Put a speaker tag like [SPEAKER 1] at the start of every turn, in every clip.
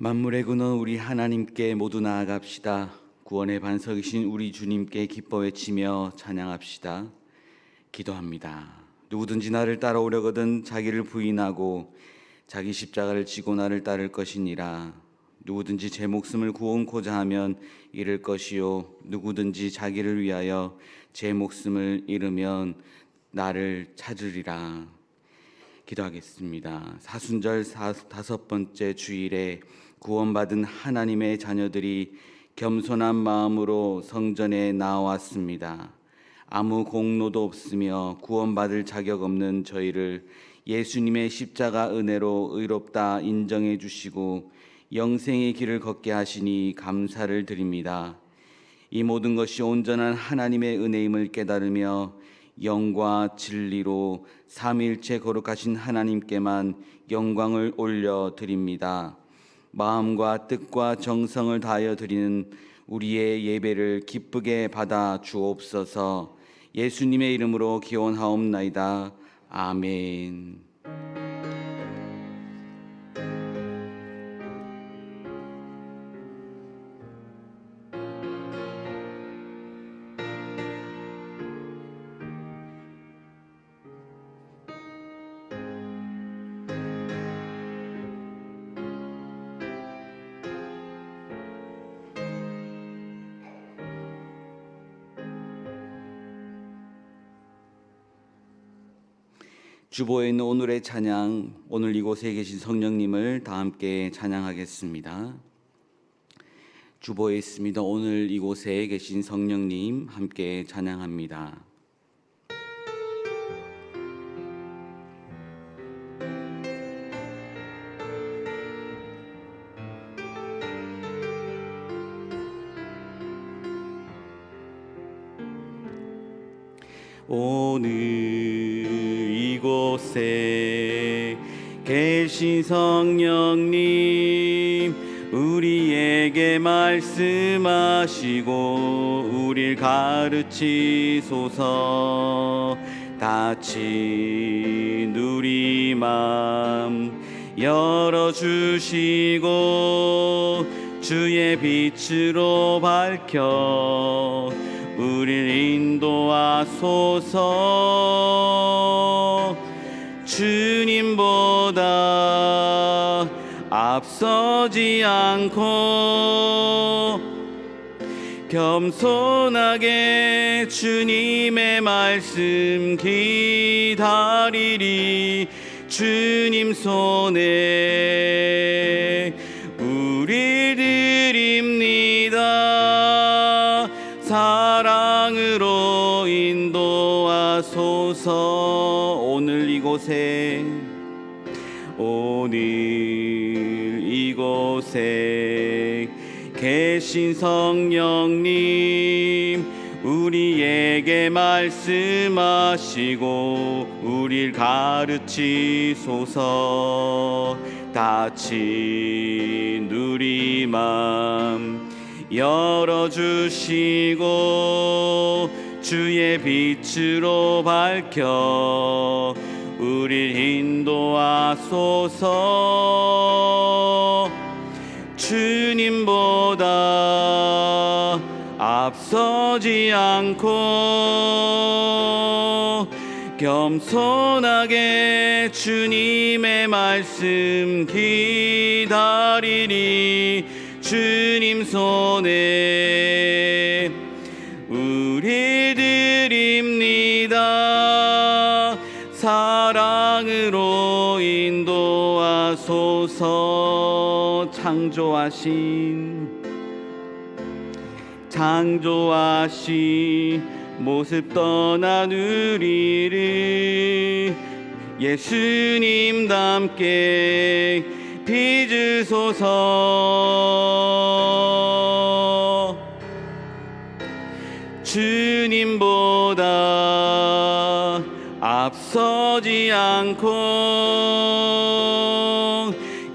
[SPEAKER 1] 만물의 근원 우리 하나님께 모두 나아갑시다. 구원의 반석이신 우리 주님께 기뻐 외치며 찬양합시다. 기도합니다. 누구든지 나를 따라오려거든 자기를 부인하고 자기 십자가를 지고 나를 따를 것이니라. 누구든지 제 목숨을 구원코자 하면 잃을 것이요 누구든지 자기를 위하여 제 목숨을 잃으면 나를 찾으리라. 기도하겠습니다. 사순절 다섯 번째 주일에 구원받은 하나님의 자녀들이 겸손한 마음으로 성전에 나왔습니다. 아무 공로도 없으며 구원받을 자격 없는 저희를 예수님의 십자가 은혜로 의롭다 인정해 주시고 영생의 길을 걷게 하시니 감사를 드립니다. 이 모든 것이 온전한 하나님의 은혜임을 깨달으며 영과 진리로 삼위일체 거룩하신 하나님께만 영광을 올려드립니다. 마음과 뜻과 정성을 다하여 드리는 우리의 예배를 기쁘게 받아 주옵소서. 예수님의 이름으로 기원하옵나이다. 아멘. 주보에 있는 오늘의 찬양, 오늘 이곳에 계신 성령님을 다 함께 찬양하겠습니다. 주보에 있습니다. 오늘 이곳에 계신 성령님 함께 찬양합니다. 오늘 이곳에 계신 성령님 우리에게 말씀하시고 우릴 가르치소서. 닫힌 우리 맘 열어주시고 주의 빛으로 밝혀 우릴 인도하소서. 주님보다 앞서지 않고 겸손하게 주님의 말씀 기다리리. 주님 손에 우리 드립니다. 사랑으로 인도하소서. 오늘 이곳에 계신 성령님 우리에게 말씀하시고 우릴 가르치소서. 닫힌 우리 맘 열어주시고 주의 빛으로 밝혀 우릴 인도하소서. 주님보다 앞서지 않고 겸손하게 주님의 말씀 기다리리. 주님 손에 우리 드립니다. 사랑으로 인도하소서. 창조하신 모습 떠난 우리를 예수님 닮게 빚으소서. 주님보다 앞서지 않고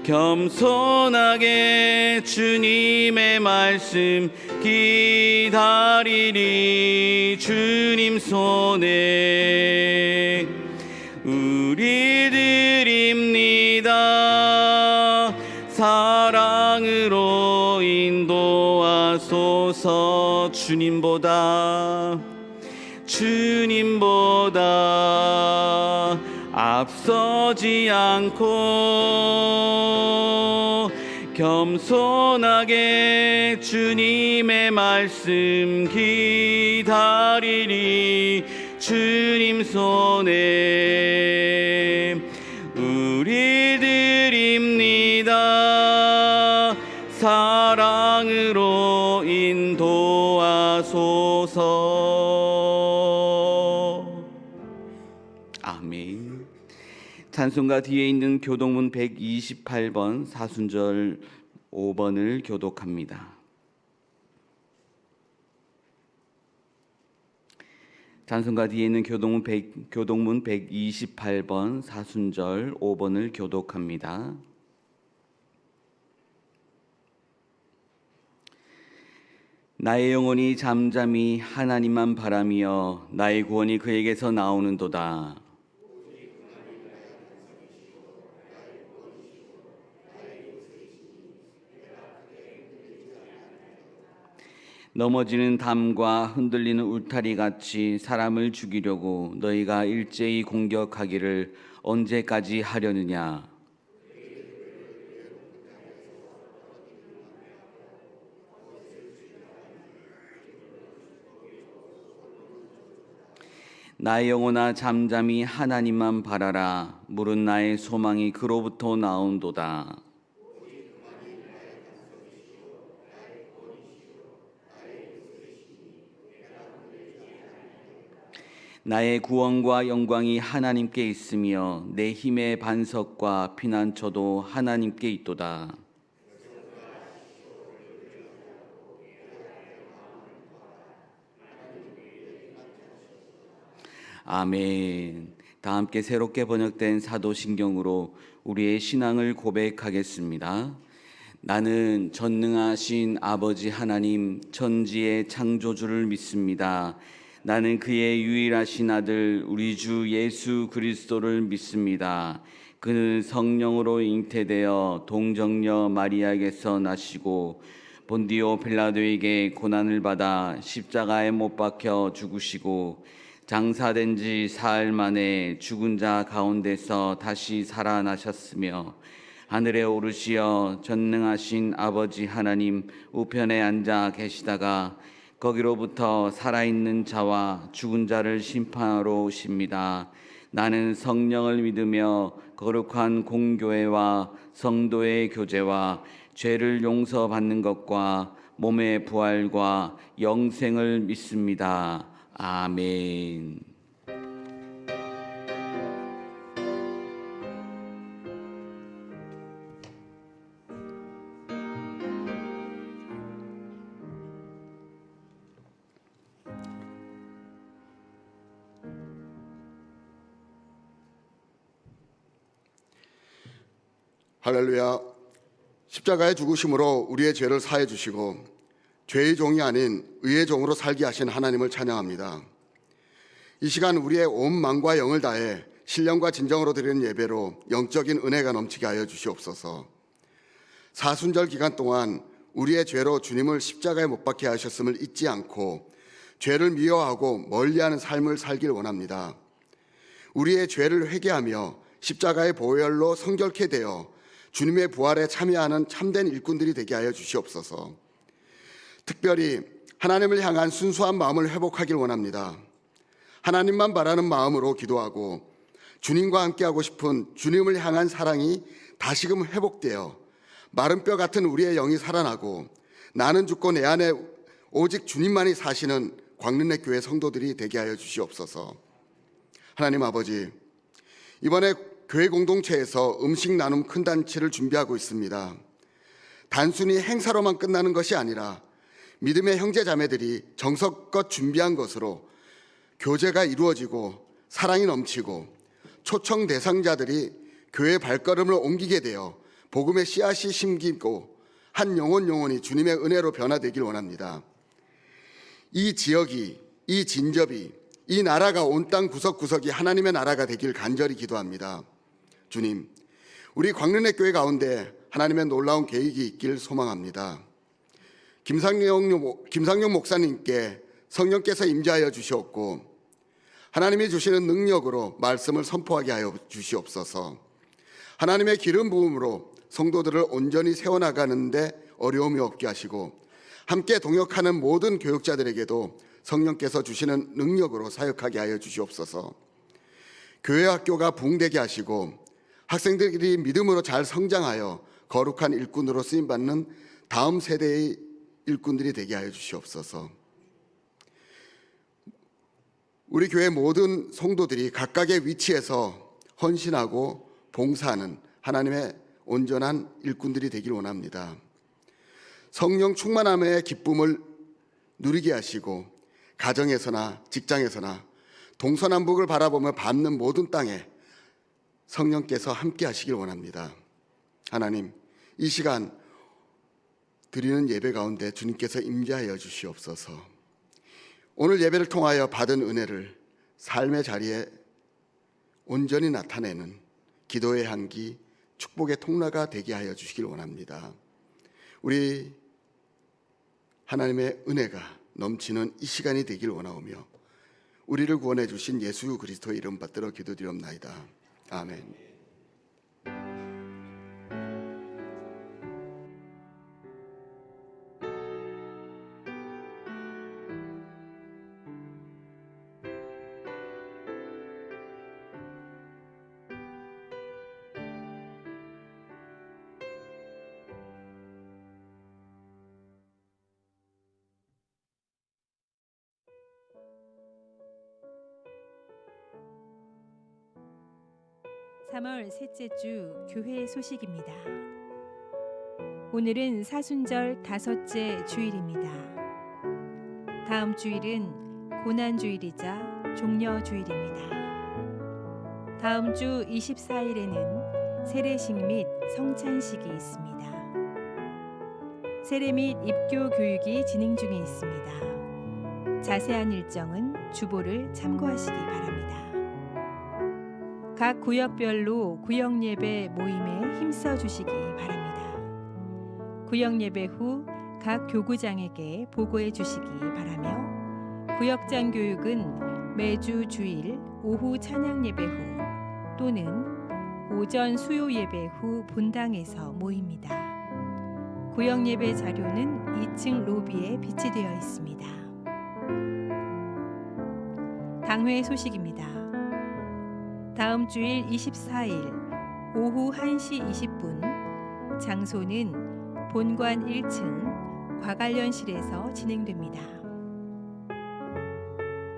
[SPEAKER 1] 겸손하게 주님의 말씀 기다리리. 주님 손에 우리 드립니다. 사랑으로 하소서. 주님보다 앞서지 않고 겸손하게 주님의 말씀 기다리리. 주님 손에 우리 드립니다. 사랑으로 인도하소서. 아멘. 찬송가 뒤에 있는 교동문 128번 사순절 5번을 교독합니다. 찬송가 뒤에 있는 교동문 128번 사순절 5번을 교독합니다. 나의 영혼이 잠잠히 하나님만 바라며 나의 구원이 그에게서 나오는도다. 넘어지는 담과 흔들리는 울타리 같이 사람을 죽이려고 너희가 일제히 공격하기를 언제까지 하려느냐. 나의 영혼아 잠잠히 하나님만 바라라. 물은 나의 소망이 그로부터 나온도다. 나의 구원과 영광이 하나님께 있으며 내 힘의 반석과 피난처도 하나님께 있도다. 아멘. 다 함께 새롭게 번역된 사도신경으로 우리의 신앙을 고백하겠습니다. 나는 전능하신 아버지 하나님 천지의 창조주를 믿습니다. 나는 그의 유일하신 아들 우리 주 예수 그리스도를 믿습니다. 그는 성령으로 잉태되어 동정녀 마리아에게서 나시고 본디오 빌라도에게 고난을 받아 십자가에 못 박혀 죽으시고 장사된 지 사흘 만에 죽은 자 가운데서 다시 살아나셨으며 하늘에 오르시어 전능하신 아버지 하나님 우편에 앉아 계시다가 거기로부터 살아있는 자와 죽은 자를 심판하러 오십니다. 나는 성령을 믿으며 거룩한 공교회와 성도의 교제와 죄를 용서받는 것과 몸의 부활과 영생을 믿습니다. 아멘.
[SPEAKER 2] 할렐루야. 십자가의 죽으심으로 우리의 죄를 사해 주시고 죄의 종이 아닌 의의 종으로 살게 하신 하나님을 찬양합니다. 이 시간 우리의 온 마음과 영을 다해 신령과 진정으로 드리는 예배로 영적인 은혜가 넘치게 하여 주시옵소서. 사순절 기간 동안 우리의 죄로 주님을 십자가에 못 박게 하셨음을 잊지 않고 죄를 미워하고 멀리하는 삶을 살길 원합니다. 우리의 죄를 회개하며 십자가의 보혈로 성결케 되어 주님의 부활에 참여하는 참된 일꾼들이 되게 하여 주시옵소서. 특별히 하나님을 향한 순수한 마음을 회복하길 원합니다. 하나님만 바라는 마음으로 기도하고 주님과 함께하고 싶은 주님을 향한 사랑이 다시금 회복되어 마른 뼈 같은 우리의 영이 살아나고 나는 죽고 내 안에 오직 주님만이 사시는 광릉내 교회 성도들이 되게 하여 주시옵소서. 하나님 아버지, 이번에 교회 공동체에서 음식 나눔 큰 단체를 준비하고 있습니다. 단순히 행사로만 끝나는 것이 아니라 믿음의 형제 자매들이 정성껏 준비한 것으로 교제가 이루어지고 사랑이 넘치고 초청 대상자들이 교회의 발걸음을 옮기게 되어 복음의 씨앗이 심기고 한 영혼이 주님의 은혜로 변화되길 원합니다. 이 지역이, 이 진접이, 이 나라가 온 땅 구석구석이 하나님의 나라가 되길 간절히 기도합니다. 주님, 우리 광릉내 교회 가운데 하나님의 놀라운 계획이 있길 소망합니다. 김상용 목사님께 성령께서 임재하여 주시옵고 하나님이 주시는 능력으로 말씀을 선포하게 하여 주시옵소서. 하나님의 기름 부음으로 성도들을 온전히 세워나가는데 어려움이 없게 하시고 함께 동역하는 모든 교육자들에게도 성령께서 주시는 능력으로 사역하게 하여 주시옵소서. 교회 학교가 부흥되게 하시고 학생들이 믿음으로 잘 성장하여 거룩한 일꾼으로 쓰임받는 다음 세대의 일꾼들이 되게 하여 주시옵소서. 우리 교회 모든 성도들이 각각의 위치에서 헌신하고 봉사하는 하나님의 온전한 일꾼들이 되길 원합니다. 성령 충만함의 기쁨을 누리게 하시고 가정에서나 직장에서나 동서남북을 바라보며 밟는 모든 땅에 성령께서 함께 하시길 원합니다. 하나님, 이 시간 드리는 예배 가운데 주님께서 임재하여 주시옵소서. 오늘 예배를 통하여 받은 은혜를 삶의 자리에 온전히 나타내는 기도의 향기, 축복의 통로가 되게 하여 주시길 원합니다. 우리 하나님의 은혜가 넘치는 이 시간이 되길 원하오며 우리를 구원해 주신 예수 그리스도의 이름 받들어 기도드리옵나이다. 아멘.
[SPEAKER 3] (3월) 셋째 주 교회 소식입니다. 오늘은 사순절 다섯째 주일입니다. 다음 주일은 고난주일이자 종려주일입니다. 다음 주 24일에는 세례식 및 성찬식이 있습니다. 세례 및 입교 교육이 진행 중에 있습니다. 자세한 일정은 주보를 참고하시기 바랍니다. 각 구역별로 구역예배 모임에 힘써 주시기 바랍니다. 구역예배 후 각 교구장에게 보고해 주시기 바라며 구역장 교육은 매주 주일 오후 찬양예배 후 또는 오전 수요예배 후 본당에서 모입니다. 구역예배 자료는 2층 로비에 비치되어 있습니다. 당회 소식입니다. 다음 주일 24일 오후 1시 20분 장소는 본관 1층 과관련실에서 진행됩니다.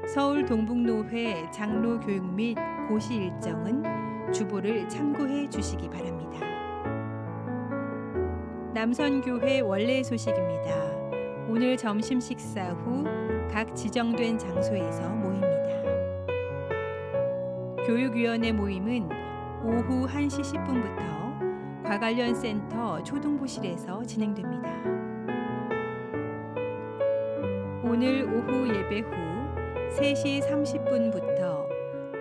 [SPEAKER 3] 서울 동북노회 장로 교육 및 고시 일정은 주보를 참고해 주시기 바랍니다. 남선교회 원래 소식입니다. 오늘 점심 식사 후 각 지정된 장소에서 모입니다. 교육위원회 모임은 오후 1시 10분부터 과관련센터 초등부실에서 진행됩니다. 오늘 오후 예배 후 3시 30분부터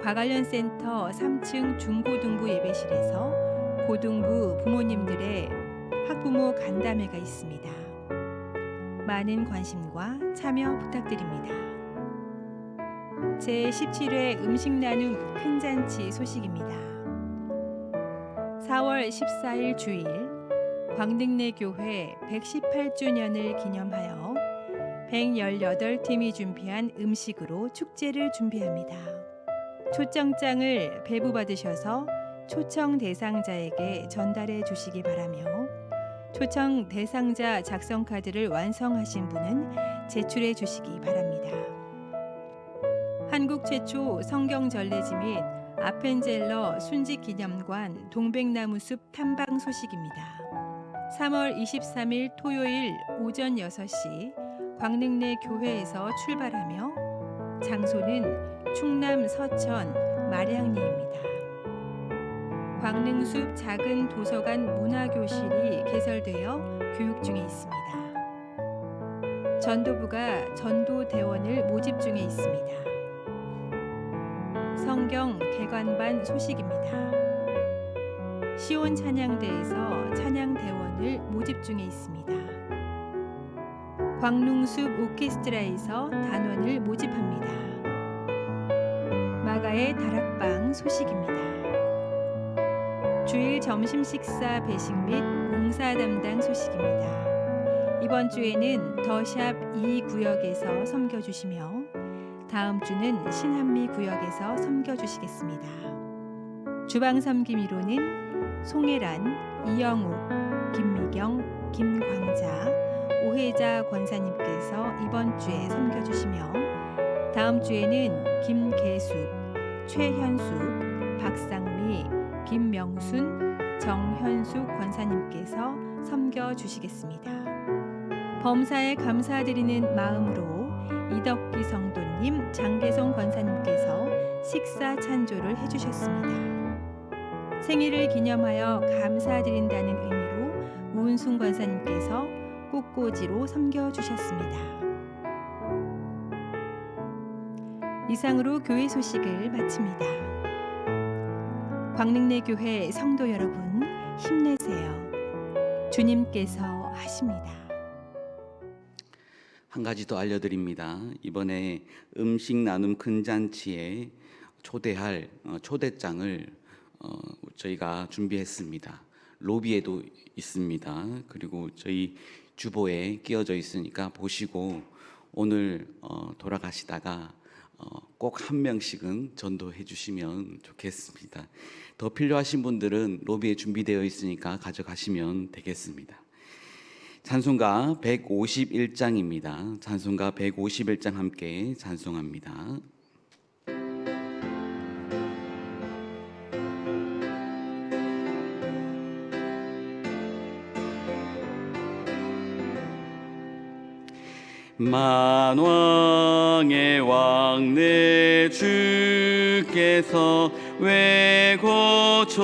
[SPEAKER 3] 과관련센터 3층 중고등부 예배실에서 고등부 부모님들의 학부모 간담회가 있습니다. 많은 관심과 참여 부탁드립니다. 제17회 음식 나눔 큰잔치 소식입니다. 4월 14일 주일 광등내 교회 118주년을 기념하여 118팀이 준비한 음식으로 축제를 준비합니다. 초청장을 배부받으셔서 초청 대상자에게 전달해 주시기 바라며 초청 대상자 작성 카드를 완성하신 분은 제출해 주시기 바랍니다. 한국 최초 성경 전래지 및 아펜젤러 순직기념관 동백나무숲 탐방 소식입니다. 3월 23일 토요일 오전 6시 광릉내 교회에서 출발하며 장소는 충남 서천 마량리입니다. 광릉숲 작은 도서관 문화교실이 개설되어 교육 중에 있습니다. 전도부가 전도대원을 모집 중에 있습니다. 성경 개관반 소식입니다. 시온 찬양대에서 찬양대원을 모집 중에 있습니다. 광릉숲 오케스트라에서 단원을 모집합니다. 마가의 다락방 소식입니다. 주일 점심 식사 배식 및 봉사 담당 소식입니다. 이번 주에는 더샵 2구역에서 섬겨주시며 다음 주는 신한미 구역에서 섬겨주시겠습니다. 주방 섬김이로는 송혜란, 이영욱, 김미경, 김광자, 오혜자 권사님께서 이번 주에 섬겨주시며 다음 주에는 김계숙, 최현숙, 박상미, 김명순, 정현숙 권사님께서 섬겨주시겠습니다. 범사에 감사드리는 마음으로 이덕기 성도님, 장계성 권사님께서 식사 찬조를 해주셨습니다. 생일을 기념하여 감사드린다는 의미로 우은순 권사님께서 꽃꽂이로 섬겨주셨습니다. 이상으로 교회 소식을 마칩니다. 광릉내 교회 성도 여러분, 힘내세요. 주님께서 하십니다.
[SPEAKER 1] 한 가지 더 알려드립니다. 이번에 음식 나눔 큰 잔치에 초대할 초대장을 저희가 준비했습니다. 로비에도 있습니다. 그리고 저희 주보에 끼워져 있으니까 보시고 오늘 돌아가시다가 꼭 한 명씩은 전도해 주시면 좋겠습니다. 더 필요하신 분들은 로비에 준비되어 있으니까 가져가시면 되겠습니다. 찬송가 151장입니다. 찬송가 151장 함께 찬송합니다. 만왕의 왕 내 주께서 왜 고초당했나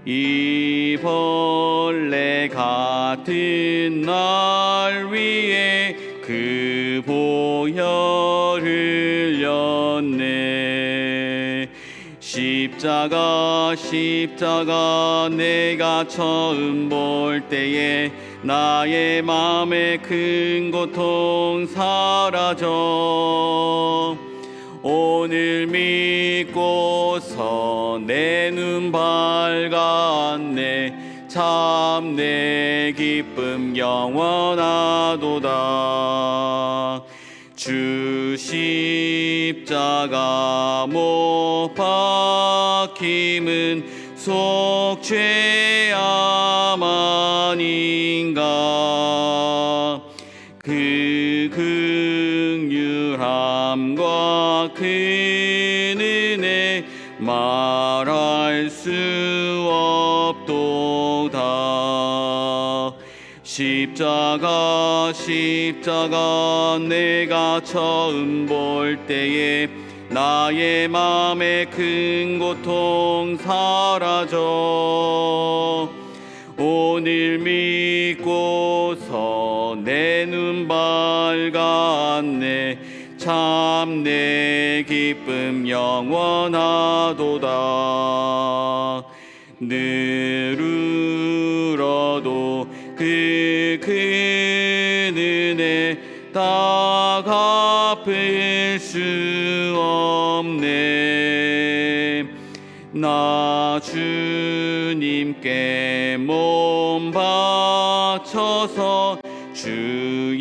[SPEAKER 1] 이 벌레 같은 날 위에 그 보혈 흘렸네. 십자가 내가 처음 볼 때에 나의 맘에 큰 고통 사라져 오늘 믿고서 내 눈 밝았네. 참 내 기쁨 영원하도다. 주 십자가 못 박힘은 속죄함 아닌가. 그 긍휼함과 그 은혜 말할 수 없도다. 십자가 내가 처음 볼 때에 나의 맘에 큰 고통 사라져 오늘 믿고서 내 눈 밝았네. 참 내 기쁨 영원하도다. 늘 울어도 그 큰 은혜 다 갚을 수 없네. 나 주님께 몸 바쳐서 주의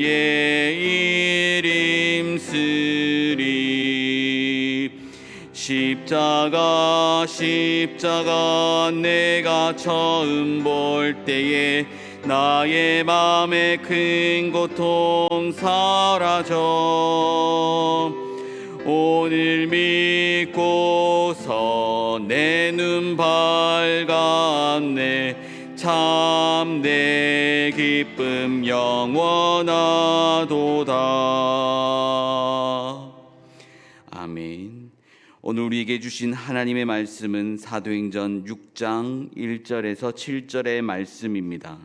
[SPEAKER 1] 이름 쓰리. 십자가 내가 처음 볼 때에 나의 맘에 큰 고통 사라져 오늘 믿고서 내 눈 밝았네. 참 내 기쁨 영원하도다. 아멘. 오늘 우리에게 주신 하나님의 말씀은 사도행전 6장 1절에서 7절의 말씀입니다.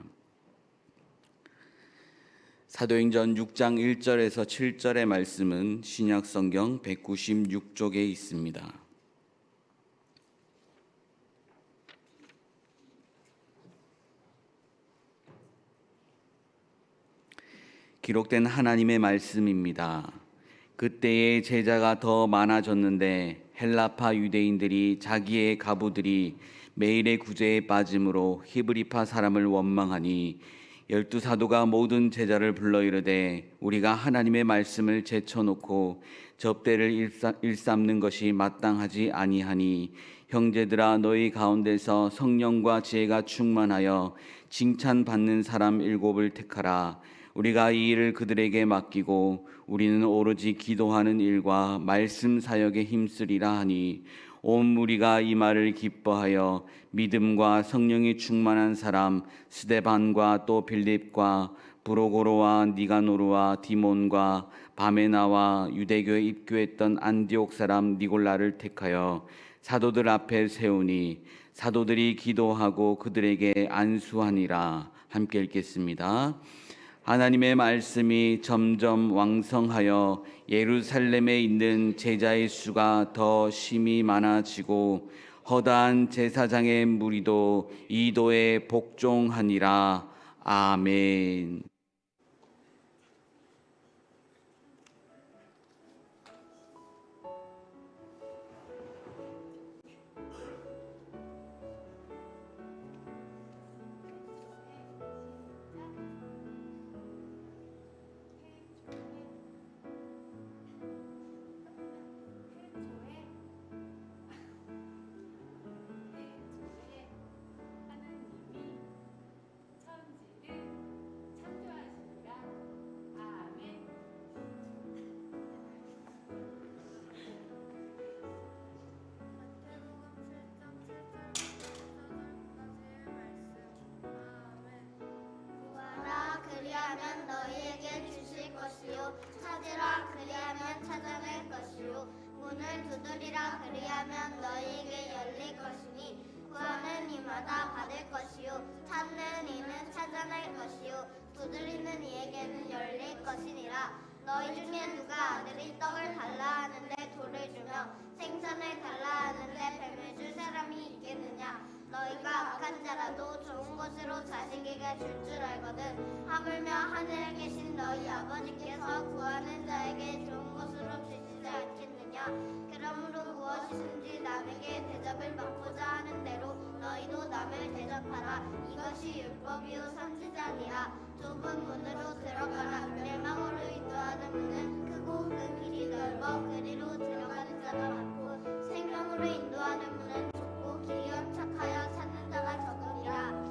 [SPEAKER 1] 사도행전 6장 1절에서 7절의 말씀은 신약성경 196쪽에 있습니다. 기록된 하나님의 말씀입니다. 그때의 제자가 더 많아졌는데 헬라파 유대인들이 자기의 가부들이 매일의 구제에 빠짐으로 히브리파 사람을 원망하니 12사도가 모든 제자를 불러 이르되 우리가 하나님의 말씀을 제쳐놓고 접대를 일삼는 것이 마땅하지 아니하니 형제들아 너희 가운데서 성령과 지혜가 충만하여 칭찬받는 사람 7을 택하라. 우리가 이 일을 그들에게 맡기고 우리는 오로지 기도하는 일과 말씀 사역에 힘쓰리라 하니 온 무리가 이 말을 기뻐하여 믿음과 성령이 충만한 사람 스데반과 또 빌립과 브로고로와 니가노르와 디몬과 바메나와 유대교에 입교했던 안디옥 사람 니골라를 택하여 사도들 앞에 세우니 사도들이 기도하고 그들에게 안수하니라. 함께 읽겠습니다. 하나님의 말씀이 점점 왕성하여 예루살렘에 있는 제자의 수가 더 심히 많아지고 허다한 제사장의 무리도 이도에 복종하니라. 아멘.
[SPEAKER 4] 그리하면 너희에게 주실 것이요 찾으라 그리하면 찾아낼 것이요 문을 두드리라 그리하면 너희에게 열릴 것이니 구하는 이마다 받을 것이요 찾는 이는 찾아낼 것이요 두드리는 이에게는 열릴 것이니라. 너희 중에 누가 아들이 떡을 달라 하는데 돌을 주며 생선을 달라 하는데 뱀을 줄 사람이 있겠느냐. 너희가 악한 자라도 좋은 것으로 자식에게 줄 줄 알거든 하물며 하늘에 계신 너희 아버지께서 구하는 자에게 좋은 것으로 주시지 않겠느냐. 그러므로 무엇이든지 남에게 대접을 받고자 하는 대로 너희도 남을 대접하라. 이것이 율법이요 선지자니라. 좁은 문으로 들어가라. 멸망으로 인도하는 문은 크고 그 길이 넓어 그리로 들어가는 자가 많고 생명으로 인도하는 문은 좁고 길이 협착하여 찾는 자가 적으니라.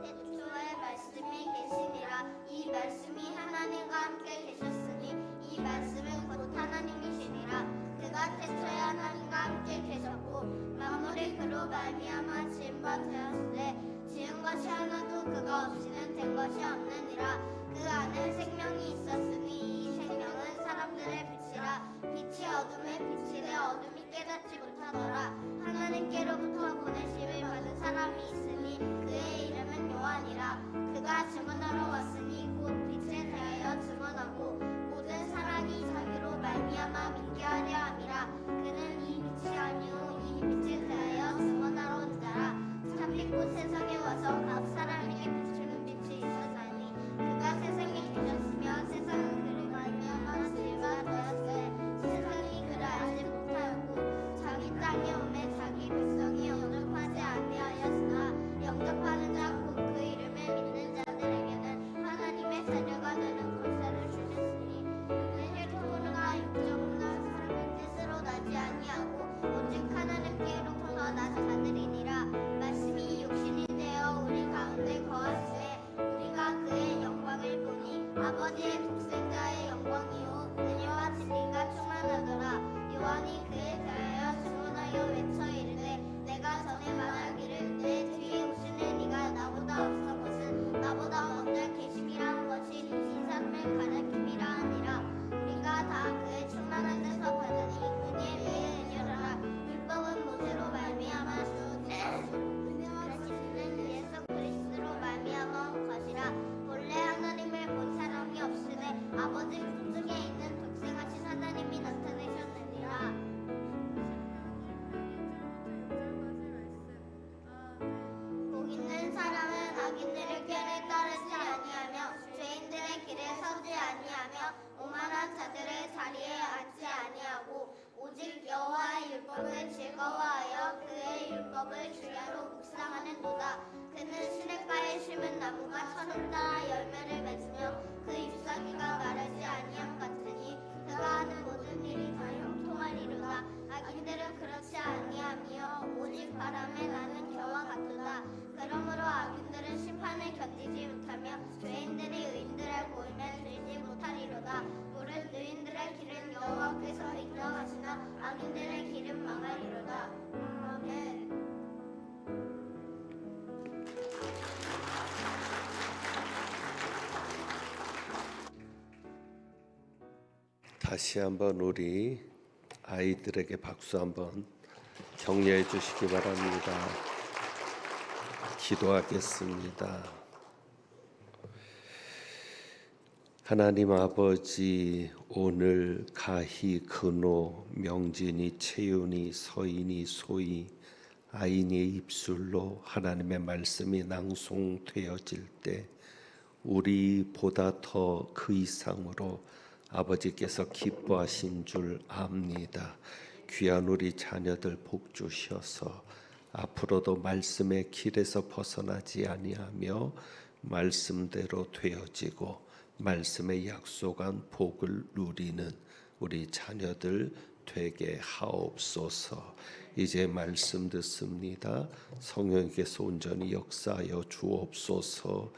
[SPEAKER 4] 태초에 말씀이 계시니라. 이 말씀이 하나님과 함께 계셨으니 이 말씀은 곧 하나님이시니라. 그가 태초에 하나님과 함께 계셨고 만물이 그로 말미암아 지은 바 되었으되 지은 것이 하나도 그가 없이는 된 것이 없느니라. 그 안에 생명이 있었으니 이 생명은 사람들의 빛이라. 빛이 어둠에 비치되 어둠이 깨닫지 못하더라. 하나님께로부터 보내심을 받은 사람이 있으니 그의 이름은 요한이라. 그가 증언하러 왔으니 곧 빛에 대하여 증언하고 모든 사람이 자기로 말미암아 믿게 하려 함이라. 그는 이 빛이 아니오 이 빛에 대하여 증언하러 온 자라. 참빛고 세상에 와서 각 사람에게 비추는 빛이 있었으니 그가 세상에 계셨으며 세상은 그를 말미암아 지음바 되었으되 세상이 그를 알지 못하였고 자기 땅에 오매 자기 백성이 영접하지 아니하였으나 영접하는 자 곧 그 이름을 믿는 자들에게는 하나님의 자녀가 되는 권세를 주셨으니 그는 혈통으로나 육정으로나 사람의 뜻으로 나지 아니하고 오직 하나님께로부터 난 자들이니라. 말씀이 육신이 되어 우리 가운데 거하시되 우리가 그의 영광을 보니 아버지의 독생자의 영광이요 은혜와 진리가 충만하더라. 요한이 그에 대하여 증언하여 외쳐 이르되 내가 전에 말하기를 내 뒤에 오시는 이가 나보다 앞선 것은 나보다 먼저 계심이라 한 것이 이 사람을 가리킴이라 하니라. 우리가 다 그의 충만한 데서 받으니 은혜 위에 은혜라. 율법은 모세로 말미암아 주었고 은혜와 진리는 예수 그리스도로 말미암아 온 것이라. 본래 하나님을 본 사람이 없으니 자들의 자리에 앉지 아니하고 오직 여호와의 율법을 즐거워하여 그의 율법을 주야로 묵상하는도다. 그는 시냇가에 심은 나무가 천을 따라 열매를 맺으며 그 잎사귀가 마르지 아니함 같으니 그가 하는 모든 일이 다 형통하리로다. 악인들은 그렇지 아니하며 오직 바람에 나는 겨와 같도다. 그러므로 악인들은 심판을 견디지 못하며 죄인들이 의인들의 보임에 들지 못하리로다. 무릇 의인들의 길은 여호와께서 인정하시나 악인들의 길은 망하리로다. 아멘.
[SPEAKER 5] 다시 한번 우리 아이들에게 박수 한번 격려해 주시기 바랍니다. 기도하겠습니다. 하나님 아버지, 오늘 가희, 근호, 명진이, 채윤이, 서인이, 소희, 아인이의 입술로 하나님의 말씀이 낭송되어질 때 우리보다 더 그 이상으로 아버지께서 기뻐하신 줄 압니다. 귀한 우리 자녀들 복 주셔서 앞으로도 말씀의 길에서 벗어나지 아니하며 말씀대로 되어지고 말씀의 약속한 복을 누리는 우리 자녀들 되게 하옵소서. 이제 말씀 듣습니다. 성령께서 온전히 역사하여 주옵소서.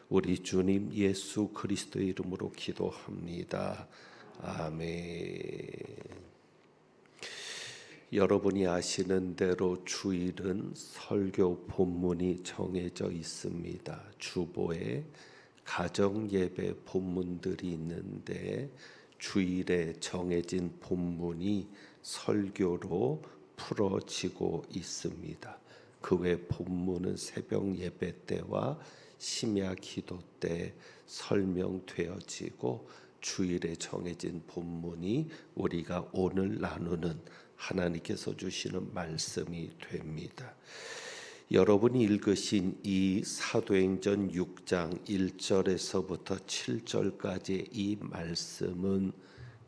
[SPEAKER 5] 우리 주님 예수 그리스도의 이름으로 기도합니다. 아멘. 여러분이 아시는 대로 주일은 설교 본문이 정해져 있습니다. 주보에 가정 예배 본문들이 있는데 주일에 정해진 본문이 설교로 풀어지고 있습니다. 그 외 본문은 새벽 예배 때와 심야 기도 때 설명되어지고 주일에 정해진 본문이 우리가 오늘 나누는 하나님께서 주시는 말씀이 됩니다. 여러분이 읽으신 이 사도행전 6장 1절에서부터 7절까지의 이 말씀은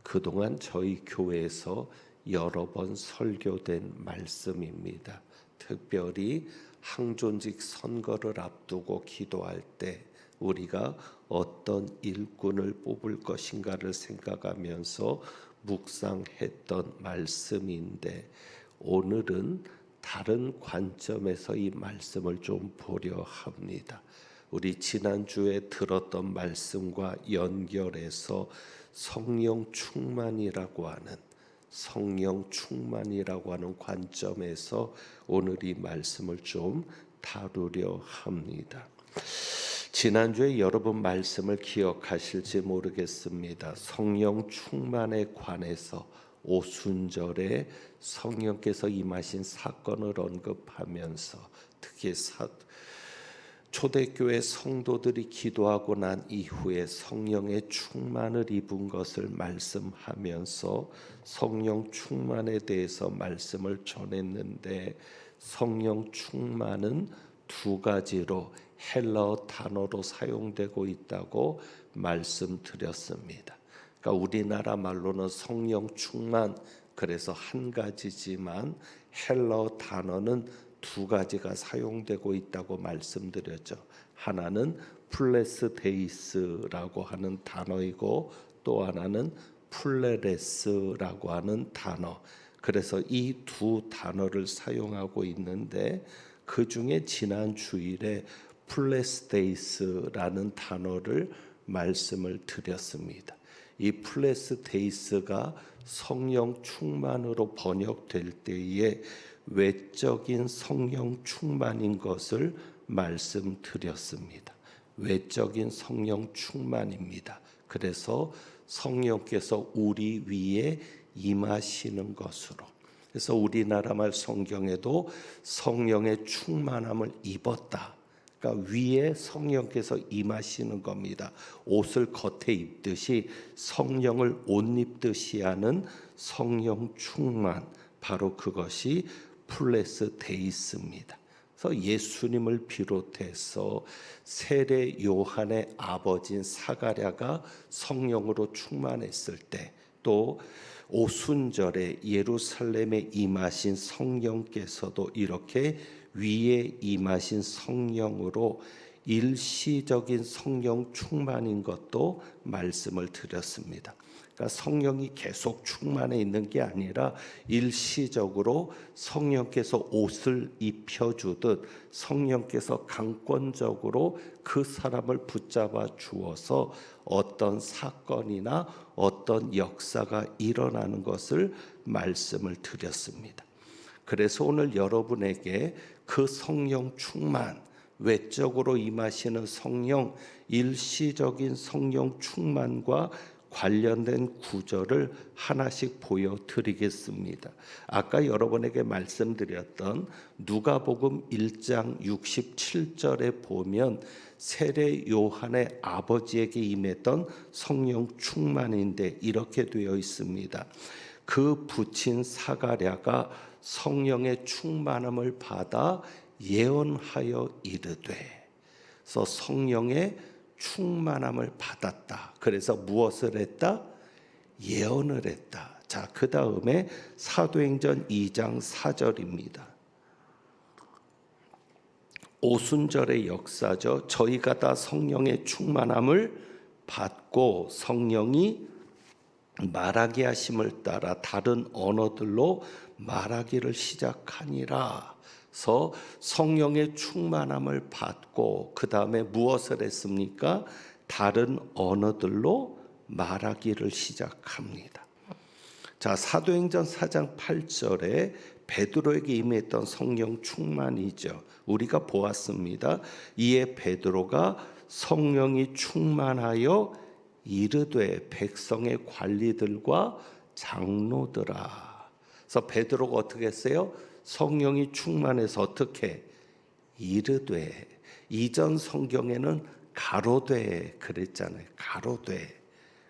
[SPEAKER 5] 그동안 저희 교회에서 여러 번 설교된 말씀입니다. 특별히 항존직 선거를 앞두고 기도할 때 우리가 어떤 일꾼을 뽑을 것인가를 생각하면서 묵상했던 말씀인데 오늘은 다른 관점에서 이 말씀을 좀 보려 합니다. 우리 지난주에 들었던 말씀과 연결해서 성령 충만이라고 하는 관점에서 오늘 이 말씀을 좀 다루려 합니다. 지난주에 여러분 말씀을 기억하실지 모르겠습니다. 성령 충만에 관해서 오순절에 성령께서 임하신 사건을 언급하면서 특히 초대교회 성도들이 기도하고 난 이후에 성령의 충만을 입은 것을 말씀하면서 성령 충만에 대해서 말씀을 전했는데 성령 충만은 두 가지로 헬라어 단어로 사용되고 있다고 말씀드렸습니다. 그러니까 우리나라 말로는 성령 충만, 그래서 한 가지지만 헬라어 단어는 두 가지가 사용되고 있다고 말씀드렸죠. 하나는 플레스데이스라고 하는 단어이고 또 하나는 플레레스라고 하는 단어. 그래서 이 두 단어를 사용하고 있는데 그 중에 지난 주일에 플레스데이스라는 단어를 말씀을 드렸습니다. 이 플레스데이스가 성령 충만으로 번역될 때에 외적인 성령 충만인 것을 말씀드렸습니다. 외적인 성령 충만입니다. 그래서 성령께서 우리 위에 임하시는 것으로. 그래서 우리나라 말 성경에도 성령의 충만함을 입었다. 그러니까 위에 성령께서 임하시는 겁니다. 옷을 겉에 입듯이 성령을 옷 입듯이 하는 성령 충만, 바로 그것이 플레스데이스입니다. 그래서 예수님을 비롯해서 세례 요한의 아버지인 사가랴가 성령으로 충만했을 때, 또 오순절에 예루살렘에 임하신 성령께서도 이렇게 위에 임하신 성령으로 일시적인 성령 충만인 것도 말씀을 드렸습니다. 그러니까 성령이 계속 충만해 있는 게 아니라 일시적으로 성령께서 옷을 입혀주듯 성령께서 강권적으로 그 사람을 붙잡아 주어서 어떤 사건이나 어떤 역사가 일어나는 것을 말씀을 드렸습니다. 그래서 오늘 여러분에게 그 성령 충만, 외적으로 임하시는 성령, 일시적인 성령 충만과 관련된 구절을 하나씩 보여드리겠습니다. 아까 여러분에게 말씀드렸던 누가복음 1장 67절에 보면 세례 요한의 아버지에게 임했던 성령 충만인데 이렇게 되어 있습니다. 그 부친 사가랴가 성령의 충만함을 받아 예언하여 이르되, 그래서 성령의 충만함을 받았다. 그래서 무엇을 했다? 예언을 했다. 자, 그 다음에 사도행전 2장 4절입니다. 오순절의 역사죠. 저희가 다 성령의 충만함을 받고 성령이 말하게 하심을 따라 다른 언어들로 말하기를 시작하니라. 그래서 성령의 충만함을 받고 그 다음에 무엇을 했습니까? 다른 언어들로 말하기를 시작합니다. 자, 사도행전 4장 8절에 베드로에게 임했던 성령 충만이죠. 우리가 보았습니다. 이에 베드로가 성령이 충만하여 이르되 백성의 관리들과 장로들아. 그래서 베드로가 어떻게 했어요? 성령이 충만해서 어떻게? 이르되. 이전 성경에는 가로되 그랬잖아요. 가로되.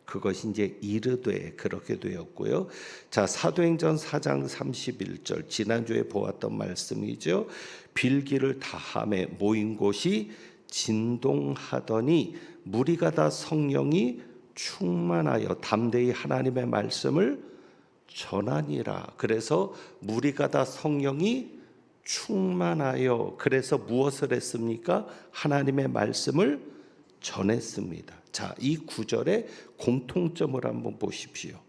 [SPEAKER 5] 그것이 이제 이르되 그렇게 되었고요. 자, 사도행전 4장 31절 지난주에 보았던 말씀이죠. 빌기를 다함에 모인 곳이 진동하더니 무리가 다 성령이 충만하여 담대히 하나님의 말씀을 전하니라. 그래서 무리가 다 성령이 충만하여 그래서 무엇을 했습니까? 하나님의 말씀을 전했습니다. 자, 이 구절의 공통점을 한번 보십시오.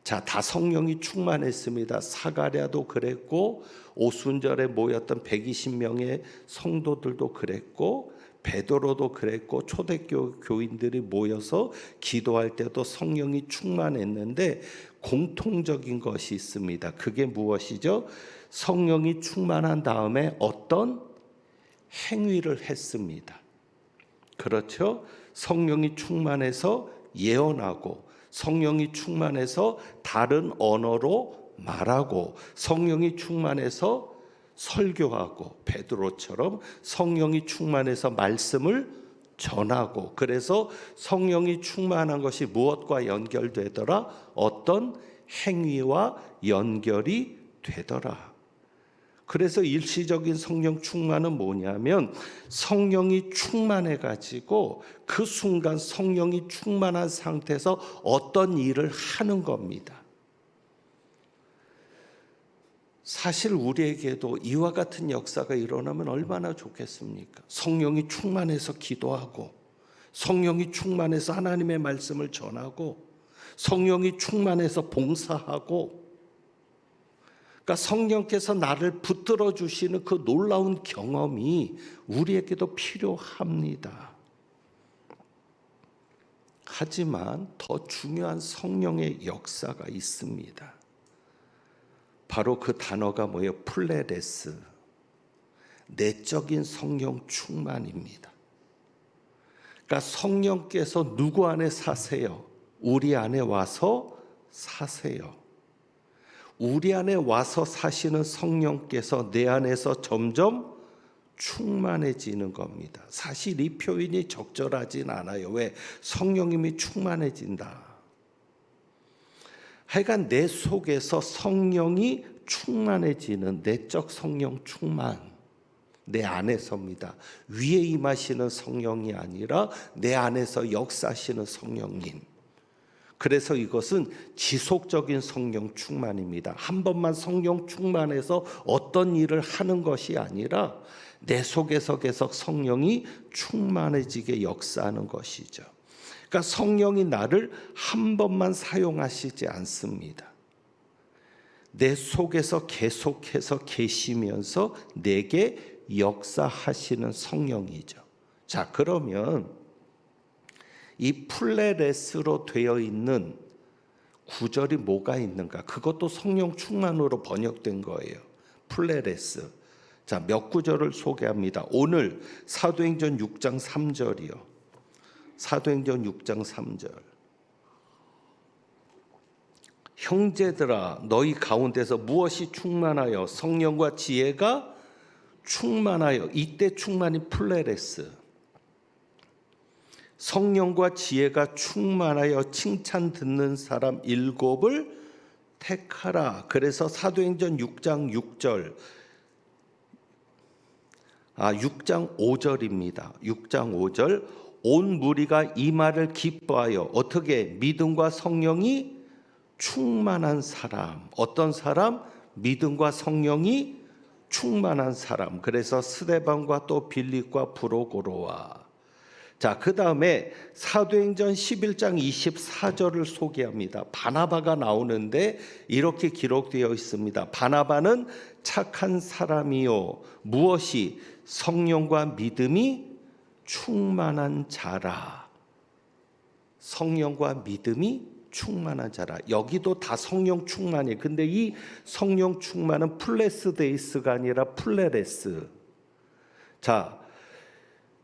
[SPEAKER 5] 자, 다 성령이 충만했습니다. 사가랴도 그랬고 오순절에 모였던 120명의 성도들도 그랬고 베드로도 그랬고 초대교 교인들이 모여서 기도할 때도 성령이 충만했는데 공통적인 것이 있습니다. 그게 무엇이죠? 성령이 충만한 다음에 어떤 행위를 했습니다. 그렇죠? 성령이 충만해서 예언하고 성령이 충만해서 다른 언어로 말하고 성령이 충만해서 설교하고 베드로처럼 성령이 충만해서 말씀을 전하고 그래서 성령이 충만한 것이 무엇과 연결되더라? 어떤 행위와 연결이 되더라. 그래서 일시적인 성령 충만은 뭐냐면 성령이 충만해 가지고 그 순간 성령이 충만한 상태에서 어떤 일을 하는 겁니다. 사실 우리에게도 이와 같은 역사가 일어나면 얼마나 좋겠습니까? 성령이 충만해서 기도하고 성령이 충만해서 하나님의 말씀을 전하고 성령이 충만해서 봉사하고 그러니까 성령께서 나를 붙들어 주시는 그 놀라운 경험이 우리에게도 필요합니다. 하지만 더 중요한 성령의 역사가 있습니다. 바로 그 단어가 뭐예요? 플레레스. 내적인 성령 충만입니다. 그러니까 성령께서 누구 안에 사세요? 우리 안에 와서 사세요. 우리 안에 와서 사시는 성령께서 내 안에서 점점 충만해지는 겁니다. 사실 이 표현이 적절하진 않아요. 왜? 성령님이 충만해진다. 하여간 내 속에서 성령이 충만해지는 내적 성령 충만. 내 안에서입니다. 위에 임하시는 성령이 아니라 내 안에서 역사하시는 성령님. 그래서 이것은 지속적인 성령 충만입니다. 한 번만 성령 충만해서 어떤 일을 하는 것이 아니라 내 속에서 계속 성령이 충만해지게 역사하는 것이죠. 그러니까 성령이 나를 한 번만 사용하시지 않습니다. 내 속에서 계속해서 계시면서 내게 역사하시는 성령이죠. 자, 그러면 이 플레레스로 되어 있는 구절이 뭐가 있는가? 그것도 성령 충만으로 번역된 거예요. 플레레스. 자, 몇 구절을 소개합니다. 오늘 사도행전 6장 3절이요. 사도행전 6장 3절. 형제들아 너희 가운데서 무엇이 충만하여 성령과 지혜가 충만하여, 이때 충만이 플레레스. 성령과 지혜가 충만하여 칭찬 듣는 사람 7을 택하라. 그래서 사도행전 6장 6절 6장 5절입니다. 6장 5절 온 무리가 이 말을 기뻐하여 어떻게 믿음과 성령이 충만한 사람. 어떤 사람? 믿음과 성령이 충만한 사람. 그래서 스데반과 또 빌립과 브로고로와. 자, 그 다음에 사도행전 11장 24절을 소개합니다. 바나바가 나오는데 이렇게 기록되어 있습니다. 바나바는 착한 사람이요 무엇이 성령과 믿음이 충만한 자라. 성령과 믿음이 충만한 자라. 여기도 다 성령 충만이에요. 근데 이 성령 충만은 플레스데이스가 아니라 플레레스. 자,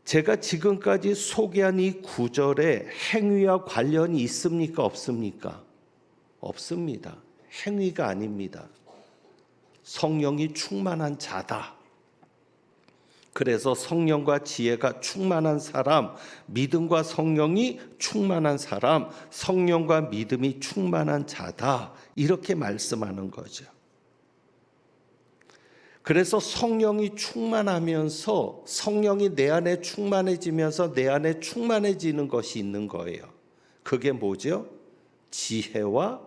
[SPEAKER 5] 제가 지금까지 소개한 이 구절에 행위와 관련이 있습니까? 없습니까? 없습니다. 행위가 아닙니다. 성령이 충만한 자다. 그래서 성령과 지혜가 충만한 사람, 믿음과 성령이 충만한 사람, 성령과 믿음이 충만한 자다. 이렇게 말씀하는 거죠. 그래서 성령이 충만하면서 성령이 내 안에 충만해지면서 내 안에 충만해지는 것이 있는 거예요. 그게 뭐죠? 지혜와